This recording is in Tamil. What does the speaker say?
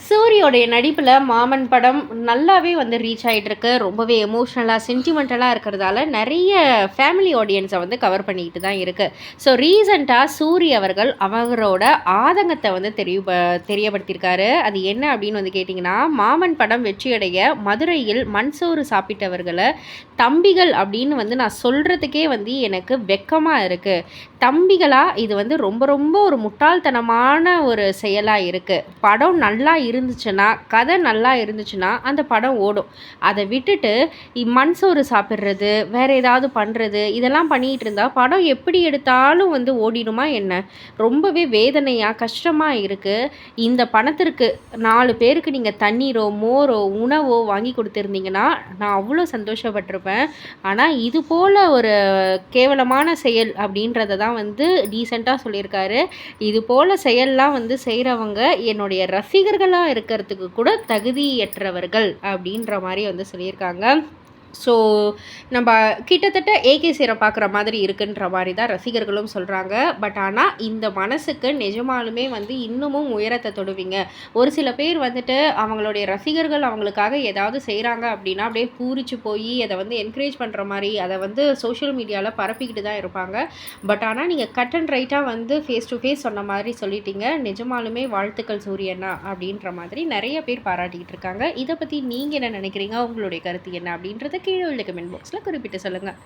சூரியோடைய நடிப்பில் மாமன் படம் நல்லாவே வந்து ரீச் ஆகிட்டுருக்கு. ரொம்பவே எமோஷ்னலாக சென்டிமெண்டலாக இருக்கிறதால நிறைய ஃபேமிலி ஆடியன்ஸை வந்து கவர் பண்ணிக்கிட்டு தான் இருக்குது. ஸோ ரீசண்டாக சூரி அவர்கள் அவரோட ஆதங்கத்தை வந்து தெரியப்படுத்தியிருக்காரு. அது என்ன அப்படின்னு வந்து கேட்டிங்கன்னா, மாமன் படம் வெற்றியடைய மதுரையில் மண்சோறு சாப்பிட்டவர்களை தம்பிகள் அப்படின்னு வந்து நான் சொல்கிறதுக்கே வந்து எனக்கு வெக்கமாக இருக்குது. தம்பிகளா இது வந்து ரொம்ப ரொம்ப ஒரு முட்டாள்தனமான ஒரு செயலாக இருக்குது. படம் நல்லா இருந்துச்சுன்னா, கதை நல்லா இருந்துச்சுன்னா அந்த படம் ஓடும். அதை விட்டுட்டு மண் சோறு சாப்பிட்றது, வேறு ஏதாவது பண்ணுறது, இதெல்லாம் பண்ணிகிட்டு இருந்தால் படம் எப்படி எடுத்தாலும் வந்து ஓடிடுமா என்ன? ரொம்பவே வேதனையாக கஷ்டமாக இருக்குது. இந்த பணத்திற்கு 4 பேருக்கு நீங்கள் தண்ணீரோ மோரோ உணவோ வாங்கி கொடுத்துருந்தீங்கன்னா நான் அவ்வளோ சந்தோஷப்பட்டிருப்பேன். ஆனால் இது போல் ஒரு கேவலமான செயல் அப்படின்றத தான் வந்து டீசெண்டாக சொல்லியிருக்காரு. இது போல் செயல்லாம் வந்து செய்கிறவங்க என்னுடைய ரசிகர்களாக இருக்கிறதுக்கு கூட தகுதியற்றவர்கள் அப்படின்ற மாதிரி வந்து சொல்லியிருக்காங்க. ஸோ நம்ம கிட்டத்தட்ட ஏகே சேர பார்க்குற மாதிரி இருக்குன்ற மாதிரி தான் ரசிகர்களும் சொல்கிறாங்க. பட் ஆனால் இந்த மனசுக்கு நிஜமாலுமே வந்து இன்னமும் உயரத்தை தொடுவீங்க. ஒரு சில பேர் வந்துட்டு அவங்களுடைய ரசிகர்கள் அவங்களுக்காக ஏதாவது செய்கிறாங்க அப்படின்னா அப்படியே பூரிச்சு போய் அதை வந்து என்கரேஜ் பண்ணுற மாதிரி அதை வந்து சோஷியல் மீடியாவில் பரப்பிக்கிட்டு தான் இருப்பாங்க. பட் ஆனால் நீங்கள் கட் அண்ட் ரைட்டாக வந்து ஃபேஸ் டு ஃபேஸ் சொன்ன மாதிரி சொல்லிட்டீங்க. நிஜமாலுமே வாழ்த்துக்கள் சூரியண்ணா அப்படின்ற மாதிரி நிறைய பேர் பாராட்டிக்கிட்டு இருக்காங்க. இதை பற்றி நீங்கள் என்ன நினைக்கிறீங்க? உங்களுடைய கருத்து என்ன அப்படின்றத கீழே உள்ள கமெண்ட் பாக்ஸில் குறிப்பிட்டு சொல்லுங்கள்.